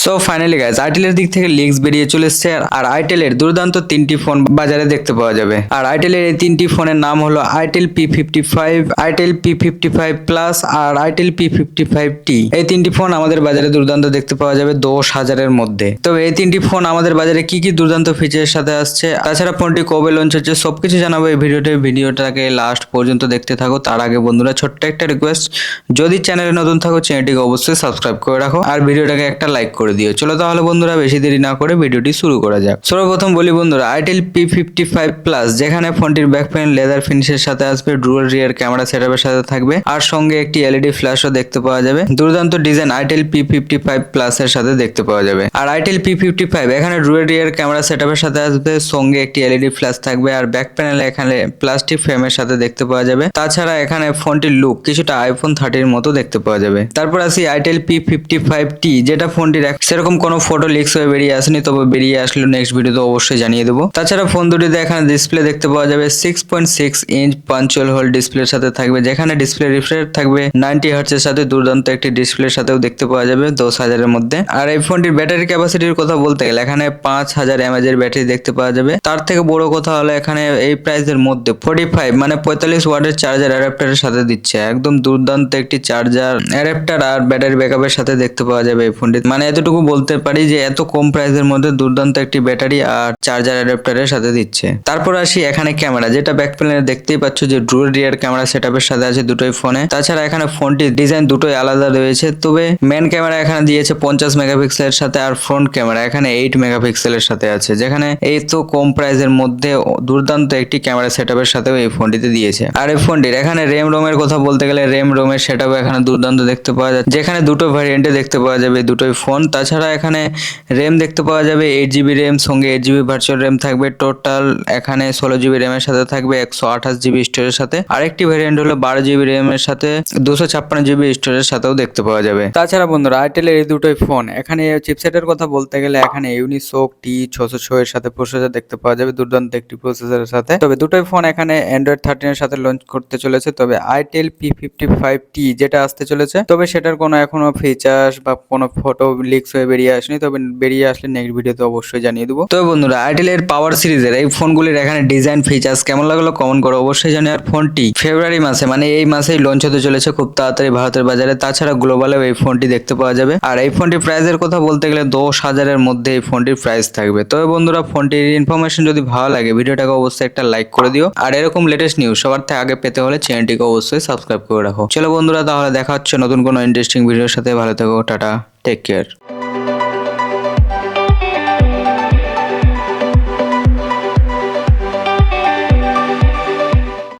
So finally guys আইটেলের দিক থেকে leaks বেরিয়ে চলে এসেছে আর আইটেলের দুর্দান্ত তিনটি ফোন বাজারে দেখতে পাওয়া যাবে। আর আইটেলের এই তিনটি ফোনের নাম হলো itel P55, itel P55 plus আর আইটেল P55T। এই তিনটি ফোন আমাদের বাজারে দুর্দান্ত দেখতে পাওয়া যাবে 10,000-এর মধ্যে। তবে এই তিনটি ফোন আমাদের বাজারে কি কি দুর্দান্ত ফিচারের সাথে আসছে, তাছাড়া ফোনটি কবে লঞ্চ হচ্ছে সবকিছু জানাবো এই ভিডিওটাকে লাস্ট পর্যন্ত দেখতে থাকো। তার আগে বন্ধুরা ছোট্ট একটা রিকোয়েস্ট, যদি চ্যানেলে নতুন থাকো চ্যানেলটিকে অবশ্যই সাবস্ক্রাইব করে রাখো আর ভিডিওটাকে একটা লাইক করে দিও। চলো তাহলে বন্ধুরা বেশি দেরি না করে ভিডিওটি শুরু করা যাক। সর্বপ্রথম বলি বন্ধুরা আইটেল P55 প্লাস, যেখানে ফোনটির ব্যাক প্যানেল লেদার ফিনিশের সাথে আসবে, ডুয়াল রিয়ার ক্যামেরা সেটআপের সাথে থাকবে আর সঙ্গে একটি এলইডি ফ্ল্যাশও দেখতে পাওয়া যাবে। দুর্দান্ত ডিজাইন আইটেল P55 প্লাস এর সাথে দেখতে পাওয়া যাবে। আর আইটেল P55 এখানে ডুয়াল রিয়ার ক্যামেরা সেটআপের সাথে আসবে, সঙ্গে একটি এলইডি ফ্ল্যাশ থাকবে আর ব্যাক প্যানেলে এখানে প্লাস্টিক ফ্রেমের সাথে দেখতে পাওয়া যাবে। তাছাড়া এখানে ফোনটির লুক কিছুটা আইফোন 30 মতো দেখতে পাওয়া যাবে। তারপর আসি আইটেল P55T, যেটা ফোনটির সেরকম কোনো ফটো লিক্স হয়ে বেরিয়ে আসেনি, তবে বেরিয়ে আসলে নেক্সট ভিডিওতে অবশ্যই জানিয়ে দেবো। তাছাড়া ফোন দুটিতে এখানে ডিসপ্লে দেখতে পাওয়া যাবে 6.6 ইঞ্চ পাঞ্চুয়াল হোল ডিসপ্লের সাথে থাকবে, যেখানে ডিসপ্লে রিফ্রেশ থাকবে 90 হার্টজ এর সাথে দুর্দান্ত একটি ডিসপ্লের সাথেও দেখতে পাওয়া যাবে 10,000-এর মধ্যে। আর এই ফোনটির ব্যাটারি ক্যাপাসিটির কথা বলতে গেলে এখানে 5000 mAh এর ব্যাটারি দেখতে পাওয়া যাবে। তার থেকে বড় কথা হলো এখানে এই প্রাইসের মধ্যে 45 মানে 45 ওয়াটের চার্জার অ্যাডাপ্টারের সাথে দিচ্ছে, একদম দুর্দান্ত একটি চার্জার অ্যাডাপ্টার আর ব্যাটারি ব্যাকআপের সাথে দেখতে পাওয়া যাবে এই ফোনটি। মানে এতটুকু বলতে পারি যে এত কম প্রাইসের মধ্যে দুর্দান্ত একটি ব্যাটারি আর চার্জার অ্যাডাপ্টারের সাথে দিচ্ছে। তারপর আসি এখানে ক্যামেরা, যেটা ব্যাক প্যানেলে দেখতেই পাচ্ছ যে ডুয়াল রিয়ার ক্যামেরা সেটআপের সাথে আছে দুটোই ফোনে। তাছাড়া এখানে ফোনটির ডিজাইন দুটোই আলাদা রয়েছে, তবে মেন ক্যামেরা এখানে দিয়েছে 50 মেগাপিক্সেলের সাথে আর ফ্রন্ট ক্যামেরা এখানে 8 মেগাপিক্সেলের সাথে আছে, যেখানে এই তো কম প্রাইসের মধ্যে দুর্দান্ত একটি ক্যামেরা সেটআপের সাথেও এই ফোনটিতে দিয়েছে। আর এই ফোনটির এখানে র্যাম রোমের কথা বলতে গেলে র্যাম রোমের সেটআপ এখানে দুর্দান্ত দেখতে পাওয়া যায়, যেখানে দুটো ভ্যারিয়েন্টে দেখতে পাওয়া যাবে দুটোই ফোন। তাছাড়া এখানে র্যাম দেখতে পাওয়া যাবে 8GB র্যাম, সঙ্গে 8GB ভার্চুয়াল র্যাম থাকবে। টোটাল এখানে 16GB র্যামের সাথে থাকবে 128GB স্টোরেজের সাথে। আরেকটি ভ্যারিয়েন্ট হলো 12GB র্যামের সাথে 256GB স্টোরেজের সাথেও দেখতে পাওয়া যাবে। তাছাড়া বন্ধুরা আইটেলের এই দুটোই ফোন এখানে চিপসেটের কথা বলতে গেলে এখানে ইউনিসোক T606 এর সাথে প্রসেসর দেখতে পাওয়া যাবে, দুর্দান্ত একটি প্রসেসরের সাথে। তবে দুটোই ফোন এখানে অ্যান্ড্রয়েড 13 এর সাথে লঞ্চ করতে চলেছে। তবে আইটেল P55T যেটা আসতে চলেছে, তবে সেটার কোনো এখনো ফিচার্স বা কোনো ফটো লিক্স হয়ে বেরিয়ে আসেনি, তবে বেরিয়ে আসলে নেক্সট ভিডিওতে অবশ্যই জানিয়ে দেবো। তবে বন্ধুরা আইটেলের পাওয়ার সিরিজের এই ফোনগুলির এখানে ডিজাইন ফিচার্স কেমন লাগলো কমেন্ট করো অবশ্যই জানিয়ে। আর ফোনটি ফেব্রুয়ারি মাসে মানে এই মাসেই লঞ্চ হতে চলেছে খুব তাড়াতাড়ি ভারতের বাজারে। তাছাড়া গ্লোবালেও এই ফোনটি দেখতে পাওয়া যাবে। আর এই ফোনটির প্রাইসের কথা বলতে গেলে 10,000-এর মধ্যে এই ফোনটির প্রাইস থাকবে। তবে বন্ধুরা ফোনটির ইনফরমেশন যদি ভালো লাগে ভিডিওটাকে অবশ্যই একটা লাইক করে দিও আর এরকম লেটেস্ট নিউজ সবার থেকে আগে পেতে হলে চ্যানেলটিকে অবশ্যই সাবস্ক্রাইব করে রাখো। চলো বন্ধুরা তাহলে দেখা হচ্ছে নতুন কোনো ইন্টারেস্টিং ভিডিওর সাথে। ভালো থেকো, টাটা, টেক কেয়ার।